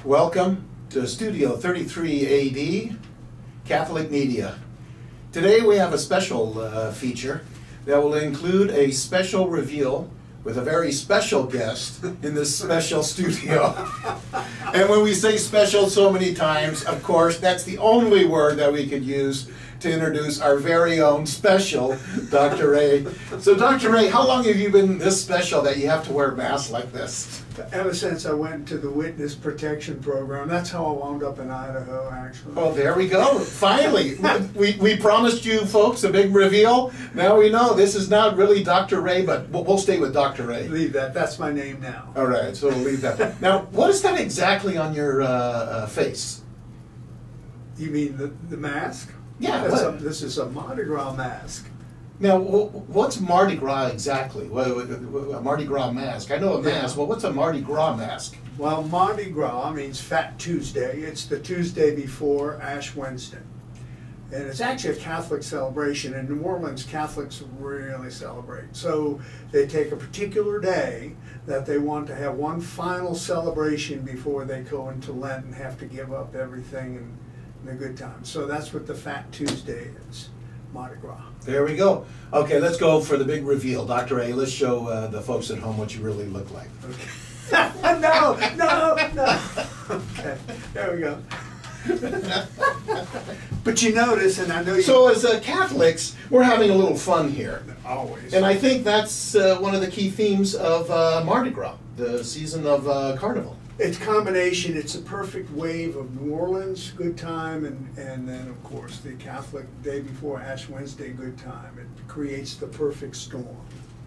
Welcome to Studio 33 AD, Catholic Media. Today we have a special feature that will include a special reveal with a very special guest in this special studio. And when we say special so many times, of course, that's the only word that we could use to introduce our very own special Dr. Ray. So Dr. Ray, how long have you been this special that you have to wear a mask like this? Ever since I went to the Witness Protection Program. That's how I wound up in Idaho, actually. Oh, there we go. Finally. we promised you folks a big reveal. Now we know this is not really Dr. Ray, but we'll stay with Dr. Ray. Leave that. That's my name now. All right, so we'll leave that. Now, what is that exactly on your face? You mean the mask? Yeah. This is a Mardi Gras mask. Now, what's Mardi Gras exactly? A Mardi Gras mask. I know a mask. Well, what's a Mardi Gras mask? Well, Mardi Gras means Fat Tuesday. It's the Tuesday before Ash Wednesday. And it's actually a Catholic celebration. In New Orleans, Catholics really celebrate. So they take a particular day that they want to have one final celebration before they go into Lent and have to give up everything and the good times. So that's what the Fat Tuesday is. Mardi Gras. There we go. Okay, let's go for the big reveal. Dr. A, let's show the folks at home what you really look like. Okay. No. Okay, there we go. But you notice, and I know you... So as Catholics, we're having a little fun here. Always. And I think that's one of the key themes of Mardi Gras, the season of Carnival. It's a combination. It's a perfect wave of New Orleans, good time, and then, of course, the Catholic day before Ash Wednesday, good time. It creates the perfect storm.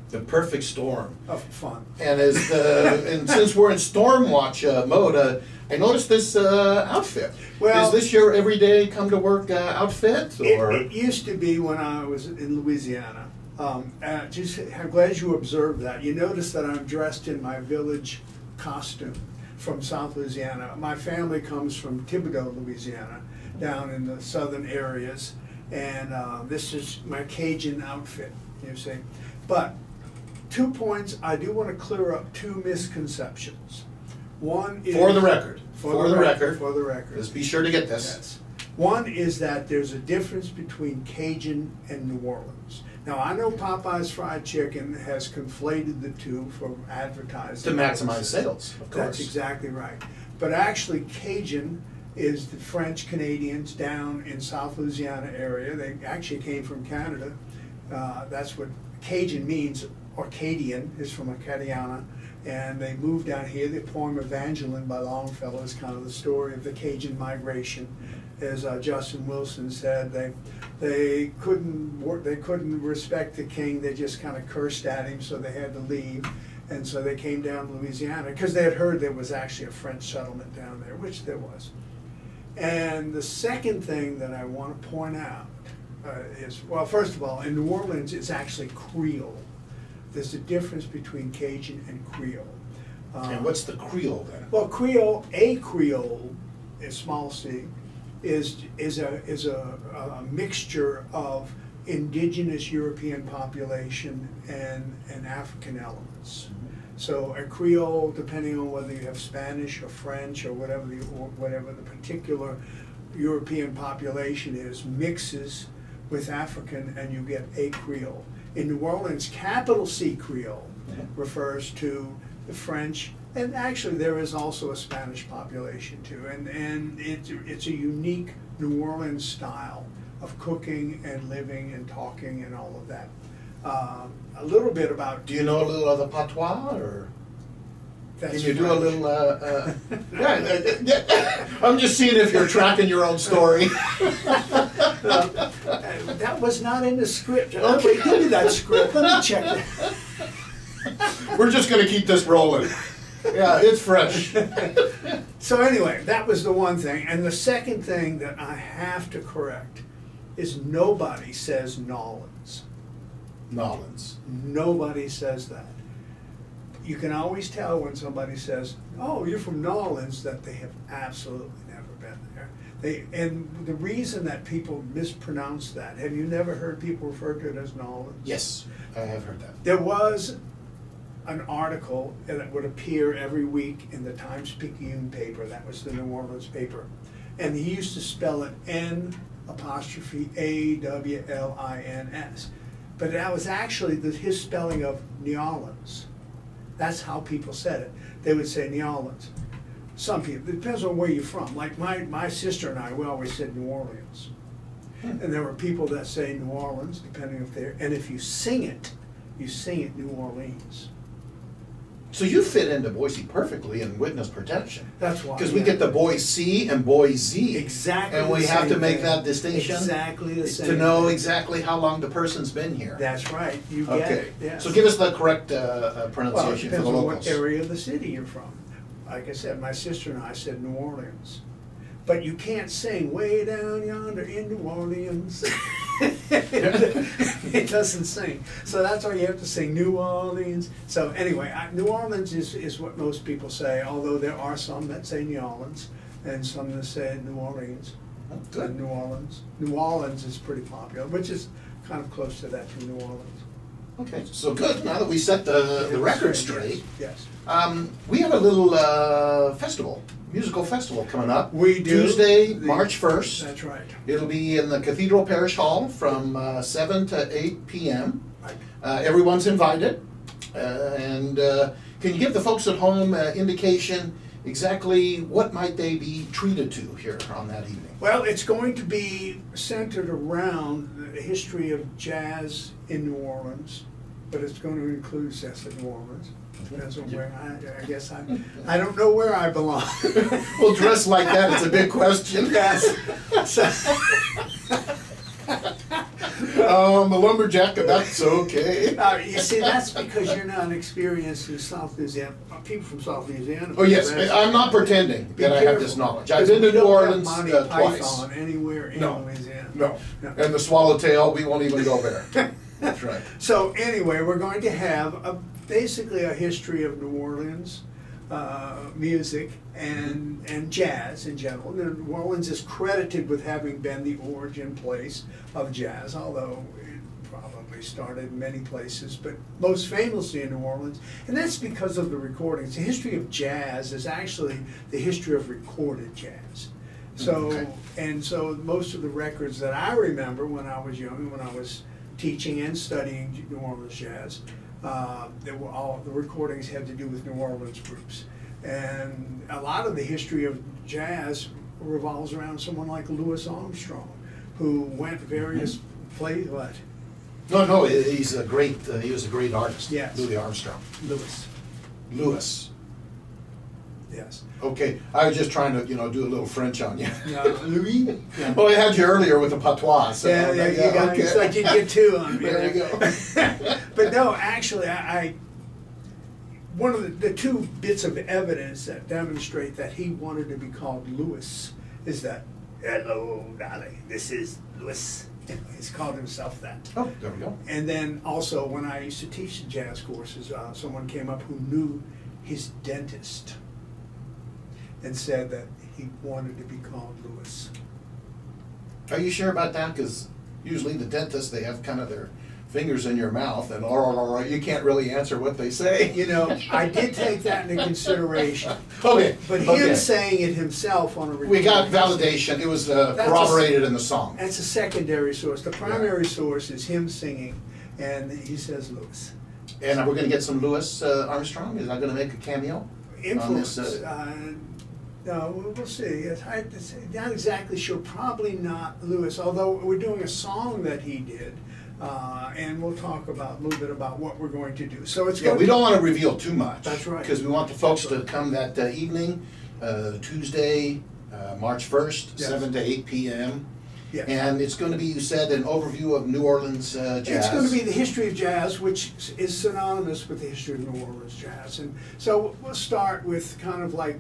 The perfect storm. Of fun. And and since we're in storm watch mode, I noticed this outfit. Well, is this your everyday come to work outfit? Or? It used to be when I was in Louisiana. I'm glad you observed that. You notice that I'm dressed in my village costume from South Louisiana. My family comes from Thibodaux, Louisiana, down in the southern areas, and this is my Cajun outfit, you see. But 2 points, I do want to clear up two misconceptions. One is... For the record. For the record. Let's be sure to get this. Yes. One is that there's a difference between Cajun and New Orleans. Now, I know Popeye's Fried Chicken has conflated the two for advertising. To maximize sales, of course. That's exactly right. But actually, Cajun is the French Canadians down in South Louisiana area. They actually came from Canada. That's what Cajun means. Arcadian is from Acadiana. And they moved down here. The poem Evangeline by Longfellow is kind of the story of the Cajun migration. As Justin Wilson said, they couldn't respect the king. They just kind of cursed at him, so they had to leave. And so they came down to Louisiana because they had heard there was actually a French settlement down there, which there was. And the second thing that I want to point out is, well, first of all, in New Orleans, it's actually Creole. There's a difference between Cajun and Creole. And what's the Creole then? Well, Creole, is small c, is a mixture of indigenous European population and African elements. Mm-hmm. So a Creole, depending on whether you have Spanish or French or whatever the particular European population is, mixes with African, and you get a Creole. In New Orleans, capital C Creole refers to the French, and actually there is also a Spanish population too, and it's a unique New Orleans style of cooking and living and talking and all of that. A little bit about... Do you know a little of the patois, or... That's Can you do a little... I'm just seeing if you're tracking your own story. That was not in the script. Okay, give me that script. Let me check that. We're just going to keep this rolling. Yeah, it's fresh. So anyway, that was the one thing. And the second thing that I have to correct is nobody says Nolans. Nolans. Nobody says that. You can always tell when somebody says, "Oh, you're from Nolans," that they have absolutely never been there. And the reason that people mispronounce that, have you never heard people refer to it as Nolans? Yes, I have heard that. There was an article that would appear every week in the Times-Picayune paper. That was the New Orleans paper. And he used to spell it N''AWLINS. But that was actually his spelling of New Orleans. That's how people said it. They would say New Orleans. Some people, it depends on where you're from. Like my sister and I, we always said New Orleans. And there were people that say New Orleans, depending if they're, and if you sing it New Orleans. So you fit into Boise perfectly in witness protection. That's why. Because we get the Boise and Boise. Exactly. And we have to make that distinction. Exactly the same. To know exactly how long the person's been here. That's right. You get it. Yes. So give us the correct pronunciation well, it for depends the on locals. what area of the city you're from. Like I said, my sister and I said New Orleans. But you can't sing way down yonder in New Orleans. It doesn't sing. So that's why you have to sing New Orleans. So anyway, New Orleans is what most people say, although there are some that say New Orleans and some that say New Orleans. Good. New Orleans. New Orleans is pretty popular, which is kind of close to that from New Orleans. Okay, so good. Now that we set the record straight, Yes. we have a little festival, musical festival coming up. We do. Tuesday, March 1st. That's right. It'll be in the Cathedral Parish Hall from 7 to 8 p.m. Right. Everyone's invited. And can you give the folks at home indication exactly what might they be treated to here on that evening? Well, it's going to be centered around the history of jazz in New Orleans, but it's going to include Cecil New Orleans. Depends on where I guess I don't know where I belong. Well, dressed like that, it's a big question. Yes. So, the lumberjack, that's okay. you see, that's because you're not experienced in South Louisiana. People from South Louisiana. Oh yes, I'm not pretending that I have this knowledge. I've been to New Orleans twice. Python anywhere in Louisiana. No, and the swallowtail, we won't even go there. That's right. So anyway, we're going to have basically a history of New Orleans music and jazz in general. New Orleans is credited with having been the origin place of jazz, although it probably started in many places, but most famously in New Orleans. And that's because of the recordings. The history of jazz is actually the history of recorded jazz. So, and so most of the records that I remember when I was young, when I was teaching and studying New Orleans jazz, they were all, the recordings had to do with New Orleans groups. And a lot of the history of jazz revolves around someone like Louis Armstrong, who went various places. What? No, he's a great. He was a great artist. Yes. Louis Armstrong. Louis. Yes. Okay, I was just trying to, do a little French on you. Louis. Yeah. Well, I had you earlier with the patois. So Yeah, you got okay. it's like you get two on me. There you go. But no, actually, one of the two bits of evidence that demonstrate that he wanted to be called Louis is that, hello, darling, this is Louis. He's called himself that. Oh, there we go. And then also, when I used to teach the jazz courses, someone came up who knew his dentist and said that he wanted to be called Louis. Are you sure about that? Because usually the dentists, they have kind of their fingers in your mouth, and you can't really answer what they say. I did take that into consideration. Okay. But him saying it himself on a recording. We got validation. It was corroborated in the song. That's a secondary source. The primary source is him singing, and he says Louis. And we're going to get some Louis Armstrong. Is that going to make a cameo? Influence. On this, no, we'll see. It's hard to say. Not exactly sure. Probably not Louis, although we're doing a song that he did. And we'll talk a little bit about what we're going to do. So it's we don't want to reveal too much. That's right. Because we want the folks to come that evening, Tuesday, March 1st, Yes. 7 to 8 p.m. Yes. And it's going to be, you said, an overview of New Orleans jazz. It's going to be the history of jazz, which is synonymous with the history of New Orleans jazz. And so we'll start with kind of like,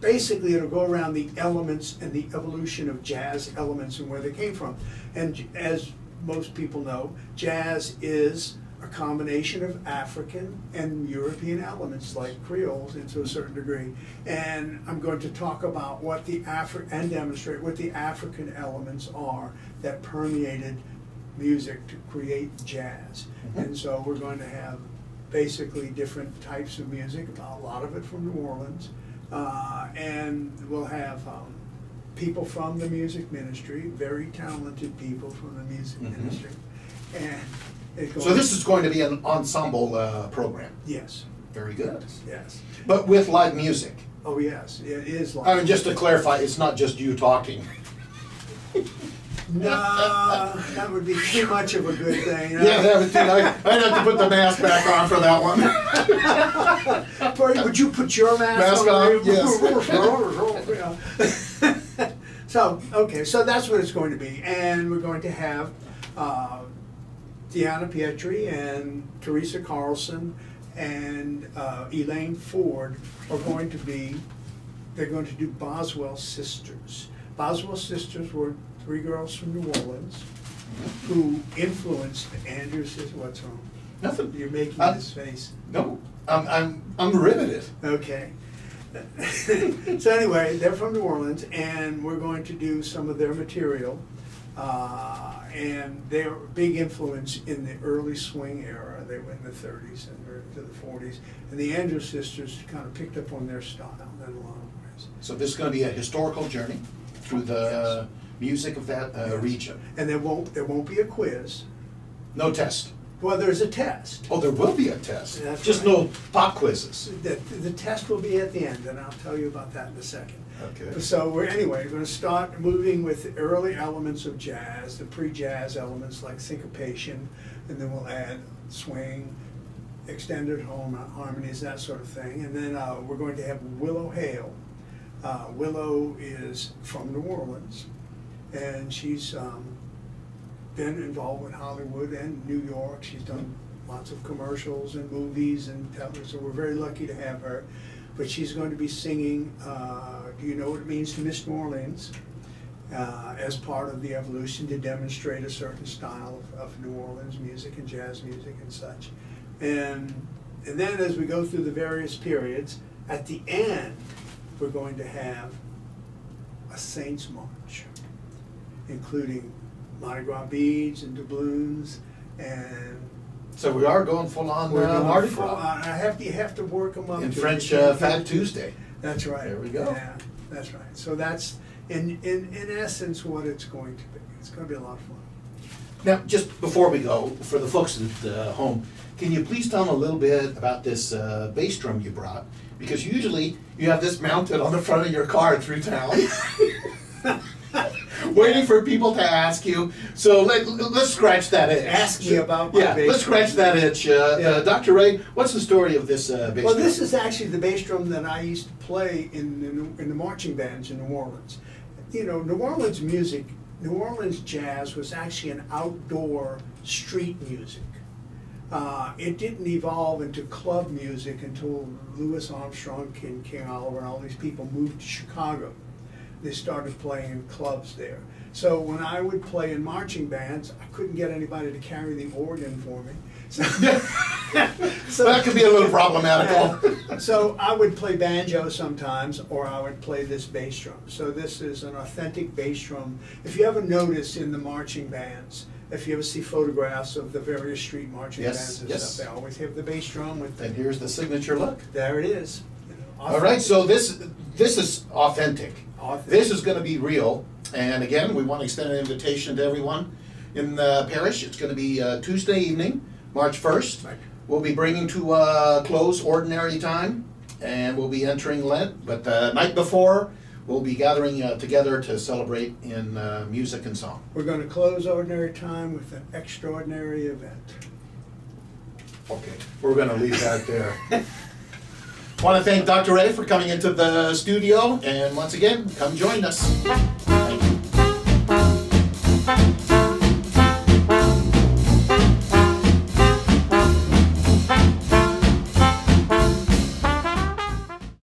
basically it'll go around the elements and the evolution of jazz elements and where they came from. And as most people know, jazz is a combination of African and European elements, like Creoles, to a certain degree. And I'm going to talk about what and demonstrate what the African elements are that permeated music to create jazz. And so we're going to have basically different types of music, a lot of it from New Orleans. And we'll have people from the music ministry, very talented people from the music ministry. And it goes, So this is going to be an ensemble program. yes, Very good. yes. But with live music. Oh, yes, it is like. I mean, just to clarify, it's not just you talking. No, that would be too much of a good thing. Yeah, I'd have to put the mask back on for that one. Tori, would you put your mask on? Yes. So, okay, so that's what it's going to be. And we're going to have Deanna Pietri and Teresa Carlson and Elaine Ford are going to be, they're going to do Boswell Sisters. Boswell Sisters were 3 girls from New Orleans who influenced Andrew's. What's wrong? Nothing. You're making this face. No, I'm riveted. Okay. So anyway, they're from New Orleans, and we're going to do some of their material. And they're a big influence in the early swing era. They were in the 30s and into the 40s. And the Andrews sisters kind of picked up on their style in a lot of ways. So this is going to be a historical journey through the music of that region. And there won't be a quiz. No test. Well, there's a test. Oh, there will be a test. That's Just right. no pop quizzes. The test will be at the end, and I'll tell you about that in a second. Okay. So we're going to start moving with early elements of jazz, the pre-jazz elements like syncopation, and then we'll add swing, extended harmonies, that sort of thing. And then we're going to have Willow Hale. Willow is from New Orleans, and she's been involved with Hollywood and New York. She's done lots of commercials and movies and television, so we're very lucky to have her. But she's going to be singing Do You Know What It Means to Miss New Orleans as part of the evolution to demonstrate a certain style of New Orleans music and jazz music and such. And then as we go through the various periods, at the end, we're going to have a Saints March, including Mardi Gras beads and doubloons, and So we are going full on we're going Mardi full Gras. you have to work them up. In to French, it. Fat Tuesday. That's right. There we go. Yeah, that's right. So that's in essence what it's going to be. It's going to be a lot of fun. Now, just before we go, for the folks at home, can you please tell them a little bit about this bass drum you brought? Because usually you have this mounted on the front of your car through town, waiting for people to ask you. So let's scratch that itch. Ask me about my bass let's scratch drum. that itch. Dr. Ray, what's the story of this bass Well, drum? this is actually the bass drum that I used to play in the marching bands in New Orleans. You know, New Orleans music, New Orleans jazz was actually an outdoor street music. It didn't evolve into club music until Louis Armstrong, King Oliver, and all these people moved to Chicago. They started playing in clubs there. So when I would play in marching bands, I couldn't get anybody to carry the organ for me. So that could be a little problematical. So I would play banjo sometimes, or I would play this bass drum. So this is an authentic bass drum. If you ever notice in the marching bands, if you ever see photographs of the various street marching bands and stuff, they always have the bass drum with And here's the signature look. there it is. All right, so this is authentic. This is going to be real. And again, we want to extend an invitation to everyone in the parish. It's going to be Tuesday evening, March 1st. Right. We'll be bringing to a close ordinary time, and we'll be entering Lent. But the night before, we'll be gathering together to celebrate in music and song. We're going to close ordinary time with an extraordinary event. Okay, we're going to leave that there. I want to thank Dr. Ray for coming into the studio, and once again, come join us. Thank you.